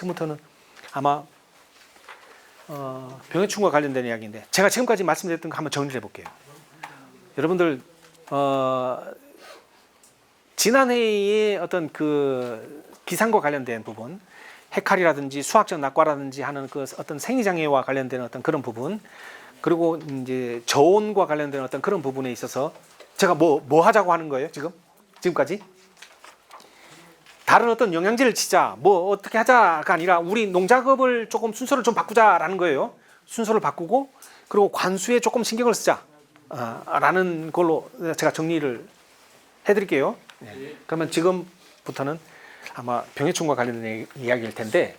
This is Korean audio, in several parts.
지금부터는 아마 병해충과 관련된 이야기인데 제가 지금까지 말씀드렸던 거 한번 정리를 해볼게요. 여러분들 지난 회의에 어떤 그 기상과 관련된 부분, 해칼이라든지 수학적 낙과라든지 하는 그 어떤 생리장애와 관련된 어떤 그런 부분, 그리고 이제 저온과 관련된 어떤 그런 부분에 있어서 제가 뭐 하자고 하는 거예요 지금까지? 다른 어떤 영양제를 치자, 뭐 어떻게 하자가 아니라 우리 농작업을 조금 순서를 좀 바꾸자라는 거예요. 순서를 바꾸고 그리고 관수에 조금 신경을 쓰자 라는 걸로 제가 정리를 해드릴게요. 네. 그러면 지금부터는 아마 병해충과 관련된 이야기일 텐데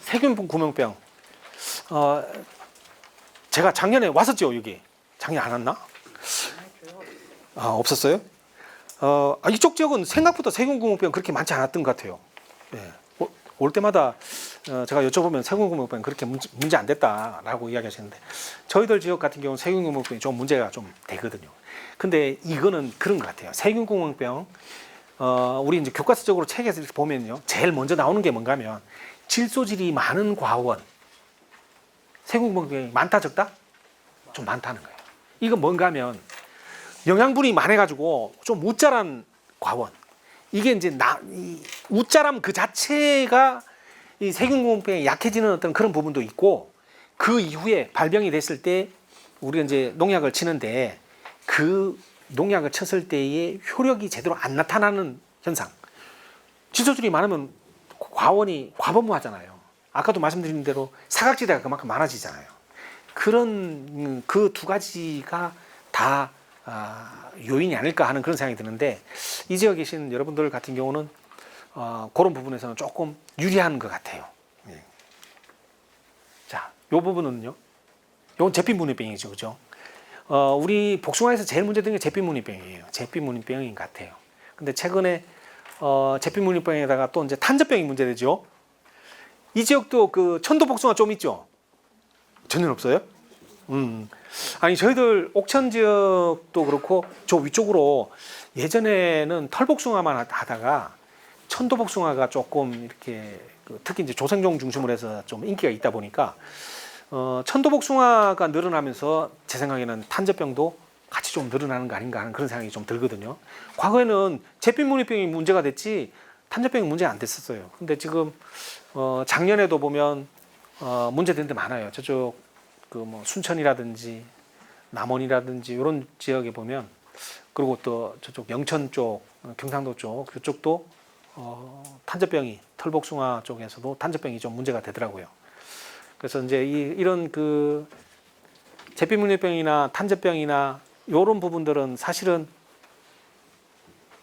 세균 구명병 제가 작년에 왔었죠. 여기 작년 안 왔나? 없었어요? 이쪽 지역은 생각보다 세균 구명병 그렇게 많지 않았던 것 같아요. 예. 올 때마다 제가 여쭤보면 세균 구명병 그렇게 문제 안 됐다라고 이야기하시는데 저희들 지역 같은 경우는 세균 구명병이 좀 문제가 좀 되거든요. 근데 이거는 그런 것 같아요. 세균 구명병 우리 이제 교과서적으로 책에서 이렇게 보면요, 제일 먼저 나오는 게 뭔가 하면 질소질이 많은 과원, 세균 구명병이 많다 적다? 좀 많다는 거예요. 이건 뭔가 하면 영양분이 많아가지고 좀 우짜란 과원. 이게 이제 이 우짜람 그 자체가 이 세균공병에 약해지는 어떤 그런 부분도 있고 그 이후에 발병이 됐을 때 우리가 이제 농약을 치는데 그 농약을 쳤을 때의 효력이 제대로 안 나타나는 현상. 질소질이 많으면 과원이 과범무하잖아요. 아까도 말씀드린 대로 사각지대가 그만큼 많아지잖아요. 그런 그 두 가지가 다 요인이 아닐까 하는 그런 생각이 드는데 이 지역에 계신 여러분들 같은 경우는 그런 부분에서는 조금 유리한 것 같아요. 네. 자, 요 부분은요. 요건 제피문의병이죠, 그죠? 우리 복숭아에서 제일 문제되는 게 제피문의병이에요. 제피문의병인 것 같아요. 근데 최근에 제피문의병에다가 또 이제 탄저병이 문제되죠. 이 지역도 그 천도복숭아 좀 있죠? 전혀 없어요? 아니 저희들 옥천 지역도 그렇고 저 위쪽으로 예전에는 털복숭아만 하다가 천도복숭아가 조금 이렇게 특히 이제 조생종 중심으로 해서 좀 인기가 있다 보니까 천도복숭아가 늘어나면서 제 생각에는 탄저병도 같이 좀 늘어나는 거 아닌가 하는 그런 생각이 좀 들거든요. 과거에는 제피문의병이 문제가 됐지 탄저병이 문제가 안 됐었어요. 근데 지금 작년에도 보면 문제된 데 많아요. 저쪽 그 뭐 순천이라든지 남원이라든지 이런 지역에 보면 그리고 또 저쪽 영천 쪽, 경상도 쪽 그쪽도 탄저병이 털복숭아 쪽에서도 탄저병이 좀 문제가 되더라고요. 그래서 이제 이런 그 제피문의병이나 탄저병이나 이런 부분들은 사실은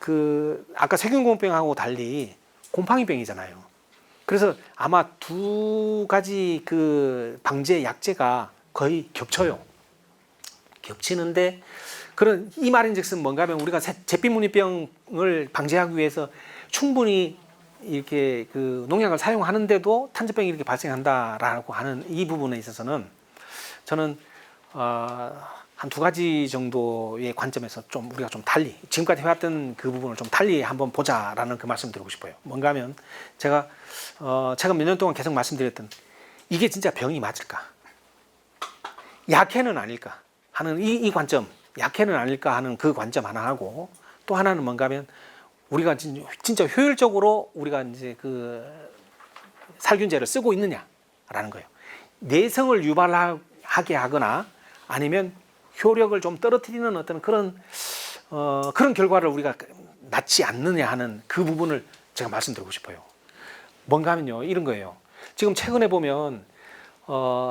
그 아까 세균공병하고 달리 곰팡이병이잖아요. 그래서 아마 두 가지 그 방제 약제가 거의 겹쳐요. 겹치는데 그런 이 말인즉슨 뭔가 하면 우리가 제피문의병을 방지하기 위해서 충분히 이렇게 그 농약을 사용하는데도 탄저병이 이렇게 발생한다라고 하는 이 부분에 있어서는 저는 한 두 가지 정도의 관점에서 좀 우리가 좀 달리 지금까지 해왔던 그 부분을 좀 달리 한번 보자라는 그 말씀 드리고 싶어요. 뭔가 하면 제가 최근 몇 년 동안 계속 말씀드렸던 이게 진짜 병이 맞을까? 약해는 아닐까 하는 이 관점, 약해는 아닐까 하는 그 관점 하나 하고 또 하나는 뭔가 하면 우리가 진짜 효율적으로 우리가 이제 그 살균제를 쓰고 있느냐라는 거예요. 내성을 유발하게 하거나 아니면 효력을 좀 떨어뜨리는 어떤 그런 결과를 우리가 낳지 않느냐 하는 그 부분을 제가 말씀드리고 싶어요. 뭔가 하면요 이런 거예요. 지금 최근에 보면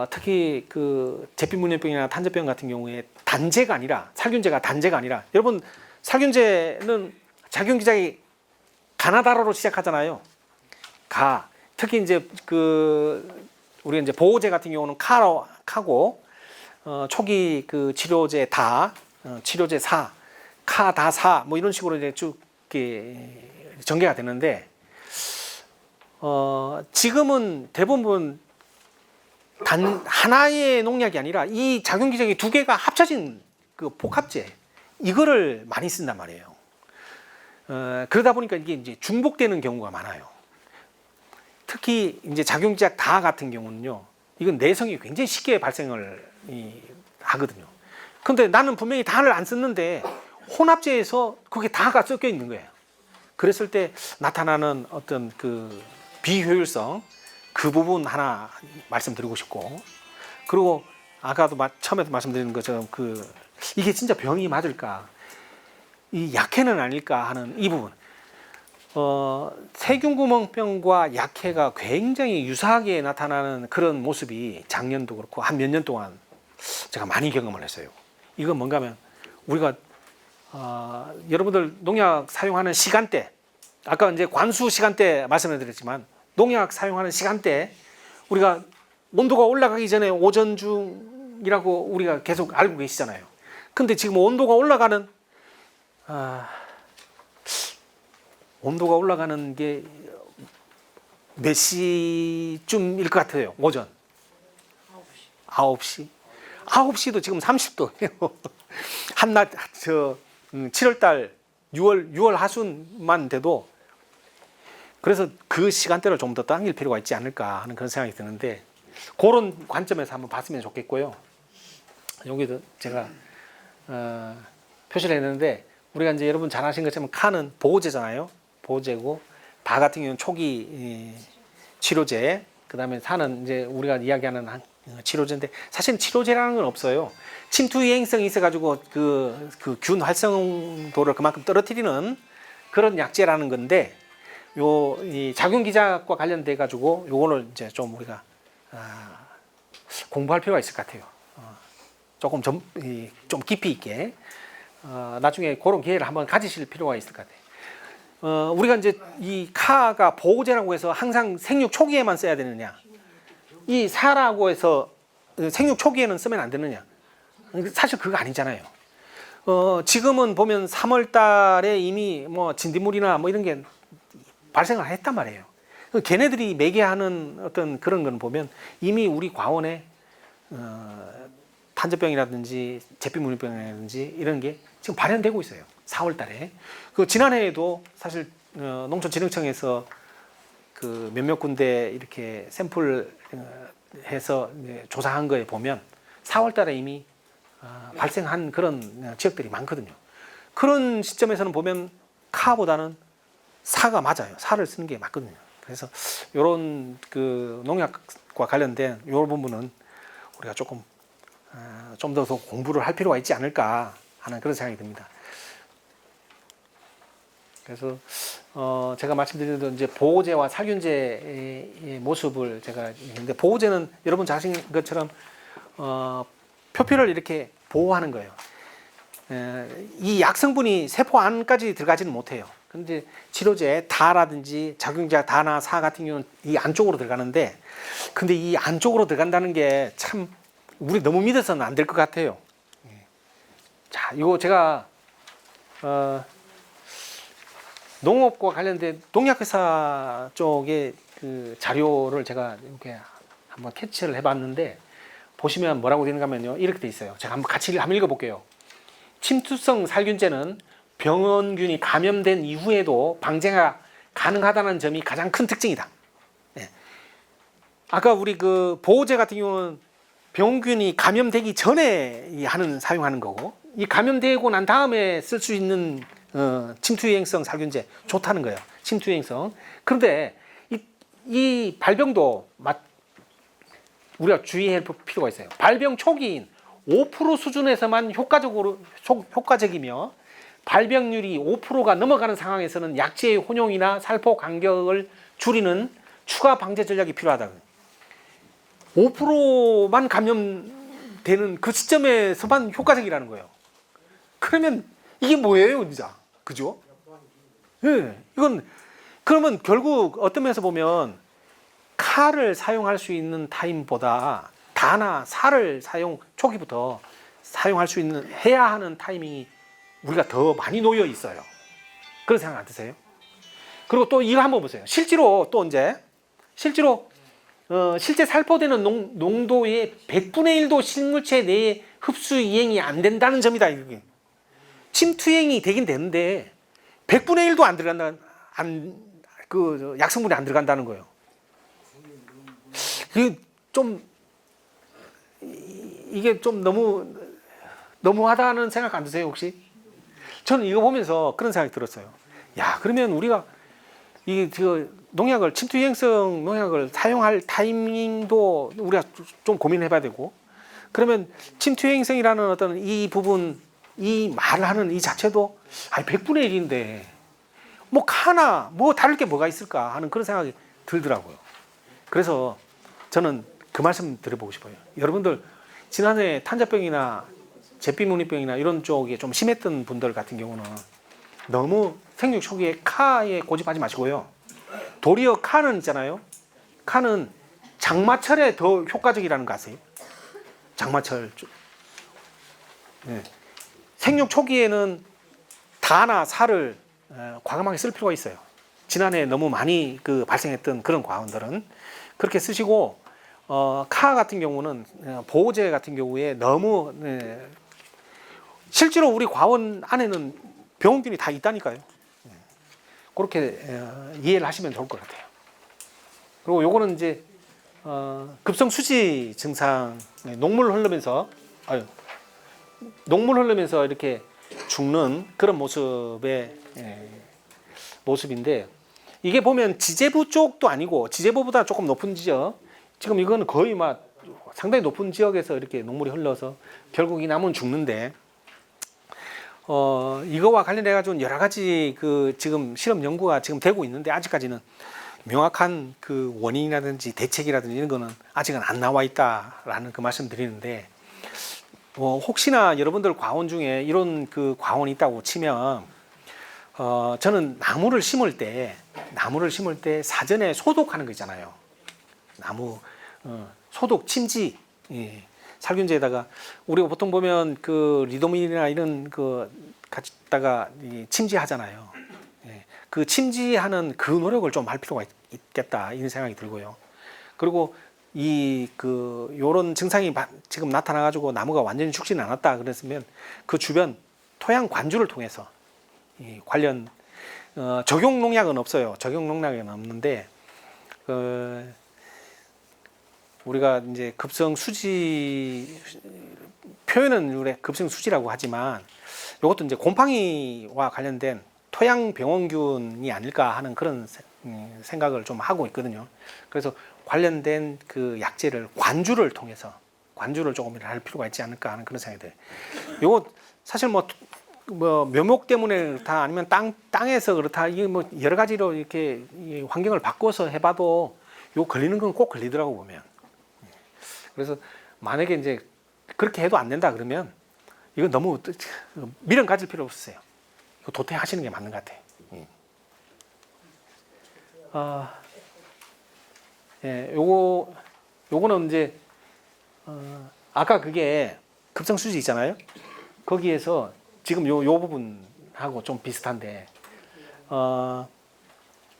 특히 그 제피문의병이나 탄저병 같은 경우에 단제가 아니라 살균제가 단제가 아니라 여러분 살균제는 작용 기작이 가나다라로 시작하잖아요. 특히 이제 그 우리 이제 보호제 같은 경우는 카고 초기 그 치료제 치료제 카다사 뭐 이런 식으로 이제 쭉 이렇게 전개가 되는데 지금은 대부분 하나의 농약이 아니라 이 작용 기작이 두 개가 합쳐진 그 복합제 이거를 많이 쓴단 말이에요. 그러다 보니까 이게 이제 중복되는 경우가 많아요. 특히 이제 작용제약 다 같은 경우는요, 이건 내성이 굉장히 쉽게 발생을 하거든요. 근데 나는 분명히 다를 안 썼는데 혼합제에서 그게 다가 섞여 있는 거예요. 그랬을 때 나타나는 어떤 그 비효율성, 그 부분 하나 말씀드리고 싶고, 그리고 아까도 처음에도 말씀드린 것처럼 이게 진짜 병이 맞을까, 이 약해는 아닐까 하는 이 부분. 세균구멍병과 약해가 굉장히 유사하게 나타나는 그런 모습이 작년도 그렇고 한 몇 년 동안 제가 많이 경험을 했어요. 이건 뭔가 하면 우리가 여러분들 농약 사용하는 시간대, 아까 이제 관수 시간대 말씀을 드렸지만 농약 사용하는 시간대, 우리가 온도가 올라가기 전에 오전 중이라고 우리가 계속 알고 계시잖아요. 근데 지금 온도가 올라가는 게 몇 시쯤일 것 같아요? 오전 9시. 9시도 지금 30도예요. 한낮 7월달 6월 하순만 돼도. 그래서 그 시간대를 좀 더 당길 필요가 있지 않을까 하는 그런 생각이 드는데, 그런 관점에서 한번 봤으면 좋겠고요. 여기도 제가 표시를 했는데, 우리가 이제 여러분 잘 아신 것처럼 칸은 보호제잖아요. 보호제고, 다 같은 경우는 초기 치료제, 그 다음에 사는 이제 우리가 이야기하는 치료제인데, 사실 치료제라는 건 없어요. 침투 유행성이 있어가지고 균 활성도를 그만큼 떨어뜨리는 그런 약제라는 건데, 이 작용기작과 관련돼 가지고 요거를 이제 좀 우리가 공부할 필요가 있을 것 같아요. 조금 좀 깊이 있게 나중에 그런 기회를 한번 가지실 필요가 있을 것 같아요. 우리가 이제 이 카가 보호제라고 해서 항상 생육 초기에만 써야 되느냐, 이 사라고 해서 생육 초기에는 쓰면 안 되느냐, 사실 그거 아니잖아요. 지금은 보면 3월 달에 이미 뭐 진딧물이나 뭐 이런 게 발생을 했단 말이에요. 걔네들이 매개하는 어떤 그런 건 보면 이미 우리 과원에 탄저병이라든지 제피물병이라든지 이런 게 지금 발현되고 있어요. 4월 달에. 지난해에도 사실 농촌진흥청에서 몇몇 군데 이렇게 샘플 해서 조사한 거에 보면 4월 달에 이미 발생한 그런 지역들이 많거든요. 그런 시점에서는 보면 카보다는 사가 맞아요. 사를 쓰는 게 맞거든요. 그래서 이런 농약과 관련된 이 부분은 우리가 조금 좀 더 공부를 할 필요가 있지 않을까 하는 그런 생각이 듭니다. 그래서 제가 말씀드린 대로 이제 보호제와 살균제의 모습을 제가 했는데, 보호제는 여러분 잘 아시는 것처럼 표피를 이렇게 보호하는 거예요. 이 약성분이 세포 안까지 들어가지는 못해요. 근데 치료제 다라든지 작용제약 다나 사 같은 경우는 이 안쪽으로 들어가는데, 근데 이 안쪽으로 들어간다는 게 참 우리 너무 믿어서는 안 될 것 같아요. 자, 이거 제가 농업과 관련된 농약회사 쪽의 자료를 제가 이렇게 한번 캐치를 해봤는데, 보시면 뭐라고 되는가 하면요, 이렇게 돼 있어요. 제가 한번 읽어볼게요. 침투성 살균제는 병원균이 감염된 이후에도 방제가 가능하다는 점이 가장 큰 특징이다. 네. 아까 우리 보호제 같은 경우는 병균이 감염되기 전에 사용하는 거고, 이 감염되고 난 다음에 쓸 수 있는 침투유행성 살균제 좋다는 거예요. 침투유행성. 그런데 이 발병도 우리가 주의할 필요가 있어요. 발병 초기인 5% 수준에서만 효과적이며, 발병률이 5%가 넘어가는 상황에서는 약제의 혼용이나 살포 간격을 줄이는 추가 방제 전략이 필요하다. 5%만 감염되는 그 시점에서만 효과적이라는 거예요. 그러면 이게 뭐예요, 진짜? 그죠? 네, 이건 그러면 결국 어떤 면에서 보면 카를 사용할 수 있는 타임보다 다나 사를 초기부터 사용할 수 있는 해야 하는 타이밍이 우리가 더 많이 놓여 있어요. 그런 생각 안 드세요? 그리고 또 이거 한번 보세요. 실제로 실제 살포되는 농도의 100분의 1도 식물체 내에 흡수 이행이 안 된다는 점이다. 이게 침투행이 되긴 되는데 100분의 1도 안 들어간다, 약성분이 안 들어간다는 거예요. 이게 좀 너무하다는 생각 안 드세요 혹시? 저는 이거 보면서 그런 생각이 들었어요. 야, 그러면 우리가 농약을, 침투 유행성 농약을 사용할 타이밍도 우리가 좀 고민해봐야 되고, 그러면 침투 유행성이라는 어떤 이 부분, 이 말을 하는 이 자체도 100분의 1인데 뭐 하나 뭐 다를 게 뭐가 있을까 하는 그런 생각이 들더라고요. 그래서 저는 그 말씀 드려보고 싶어요. 여러분들 지난해 탄저병이나 제피무늬병이나 이런 쪽에 좀 심했던 분들 같은 경우는 너무 생육 초기에 카에 고집하지 마시고요. 도리어 카는 있잖아요. 카는 장마철에 더 효과적이라는 거 아세요? 장마철. 네. 생육 초기에는 다나 사를 과감하게 쓸 필요가 있어요. 지난해 너무 많이 발생했던 그런 과원들은 그렇게 쓰시고, 카 같은 경우는 보호제 같은 경우에 너무 실제로 우리 과원 안에는 병원균이 다 있다니까요. 그렇게 이해를 하시면 좋을 것 같아요. 그리고 요거는 이제 급성 수지 증상, 녹물 흐르면서 이렇게 죽는 그런 모습인데, 이게 보면 지제부 쪽도 아니고 지제부보다 조금 높은 지역, 지금 이거는 거의 막 상당히 높은 지역에서 이렇게 녹물이 흘러서 결국 이 나무는 죽는데, 이거와 관련해 가지고 여러 가지 지금 실험 연구가 지금 되고 있는데, 아직까지는 명확한 원인이라든지 대책이라든지 이런 거는 아직은 안 나와 있다라는 그 말씀 드리는데, 혹시나 여러분들 과원 중에 이런 과원이 있다고 치면, 저는 나무를 심을 때 사전에 소독하는 거 있잖아요. 나무 소독, 침지, 살균제에다가 우리가 보통 보면 리도민이나 이런 갖다가 침지하잖아요. 그 침지하는 그 노력을 좀 할 필요가 있겠다 이런 생각이 들고요. 그리고 요런 증상이 지금 나타나가지고 나무가 완전히 죽지는 않았다 그랬으면 그 주변 토양 관주를 통해서 관련 적용 농약은 없어요. 적용 농약은 없는데, 우리가 이제 급성 수지 표현은 우리 급성 수지라고 하지만 이것도 이제 곰팡이와 관련된 토양 병원균이 아닐까 하는 그런 생각을 좀 하고 있거든요. 그래서 관련된 약제를 관주를 통해서 조금 할 필요가 있지 않을까 하는 그런 생각이 들어요. 요거 사실 뭐 묘목 때문에 그렇다, 아니면 땅에서 그렇다, 이게 뭐 여러 가지로 이렇게 환경을 바꿔서 해봐도 요 걸리는 건 꼭 걸리더라고 보면. 그래서 만약에 이제 그렇게 해도 안 된다 그러면 이건 너무 미련 가질 필요 없으세요. 이거 도태하시는 게 맞는 것 같아요. 요거는 이제 아까 그게 급성수지 있잖아요. 거기에서 지금 요 부분하고 좀 비슷한데,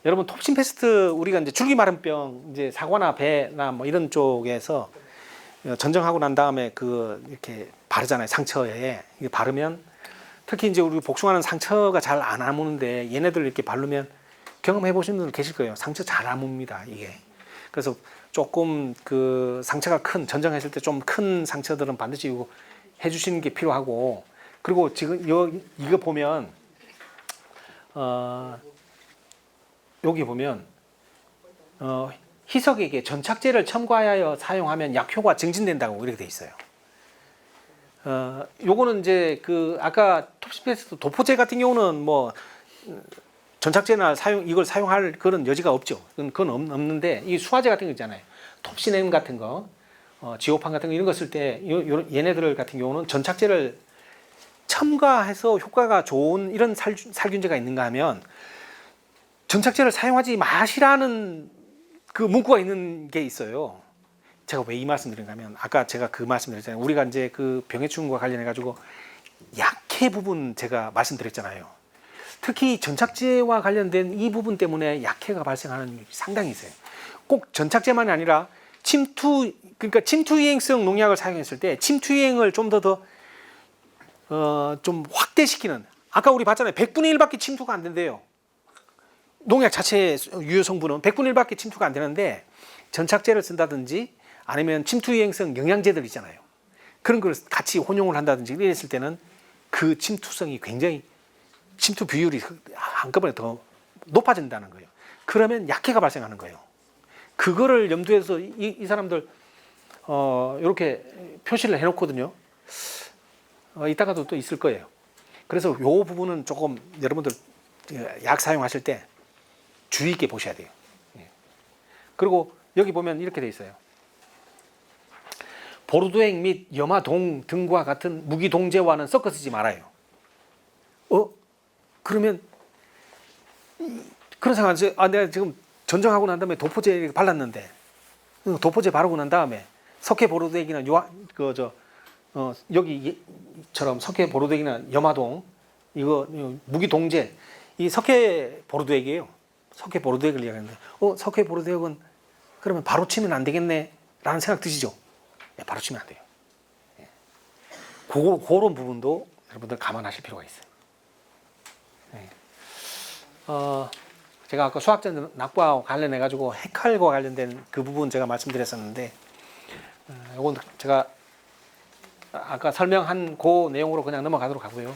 여러분 톱신페스트 우리가 이제 줄기마름병 이제 사과나 배나 뭐 이런 쪽에서 전정하고 난 다음에 이렇게 바르잖아요. 상처에 이게 바르면, 특히 이제 우리 복숭아는 상처가 잘 안 아무는데 얘네들 이렇게 바르면 경험해 보신 분들 계실 거예요. 상처 잘 아뭅니다 이게. 그래서 조금 상처가 큰, 전정했을 때 좀 큰 상처들은 반드시 이거 해주시는 게 필요하고, 그리고 지금 이거 보면 여기 보면 희석에게 전착제를 첨가하여 사용하면 약효가 증진된다고 이렇게 돼 있어요. 요거는 이제 아까 톱신페스트 도포제 같은 경우는 뭐 전착제나 이걸 사용할 그런 여지가 없죠. 그건 없는데, 이 수화제 같은 거 있잖아요. 톱신M 같은 거, 지오판 같은 거 이런 거 쓸 때 얘네들 같은 경우는 전착제를 첨가해서 효과가 좋은 이런 살균제가 있는가 하면 전착제를 사용하지 마시라는 문구가 있는 게 있어요. 제가 왜 이 말씀 드린가 하면, 아까 제가 말씀드렸잖아요. 우리가 이제 병해충과 관련해 가지고 약해 부분 제가 말씀드렸잖아요. 특히 전착제와 관련된 이 부분 때문에 약해가 발생하는 일이 상당히 있어요. 꼭 전착제만이 아니라 그러니까 침투 유행성 농약을 사용했을 때 침투 유행을 좀 확대시키는, 아까 우리 봤잖아요. 100분의 1밖에 침투가 안 된대요. 농약 자체의 유효 성분은 100분의 1밖에 침투가 안 되는데, 전착제를 쓴다든지 아니면 침투 유행성 영양제들 있잖아요. 그런 걸 같이 혼용을 한다든지 이랬을 때는 그 침투성이 굉장히 침투 비율이 한꺼번에 더 높아진다는 거예요. 그러면 약해가 발생하는 거예요. 그거를 염두에서 이 사람들 이렇게 표시를 해놓거든요. 이따가도 또 있을 거예요. 그래서 이 부분은 조금 여러분들 약 사용하실 때 주의 있게 보셔야 돼요. 그리고 여기 보면 이렇게 돼 있어요. 보르도액 및 염화동 등과 같은 무기동제와는 섞어 쓰지 말아요. 그러면 그런 상황에서 내가 지금 전정하고 난 다음에 도포제 발랐는데 도포제 바르고 난 다음에 석회 보르도액이나 여기처럼 석회 보르도액이나 염화동 이거 무기동제 이 석회 보르도액이에요. 석회 보르도액을 이야기하는데 석회 보르도액은 그러면 바로 치면 안 되겠네 라는 생각 드시죠? 네, 바로 치면 안 돼요. 그런 부분도 여러분들 감안하실 필요가 있어요. 네. 제가 아까 수학적 낙과 관련해 가지고 핵칼과 관련된 그 부분 제가 말씀드렸었는데 이건 제가 아까 설명한 그 내용으로 그냥 넘어가도록 하고요.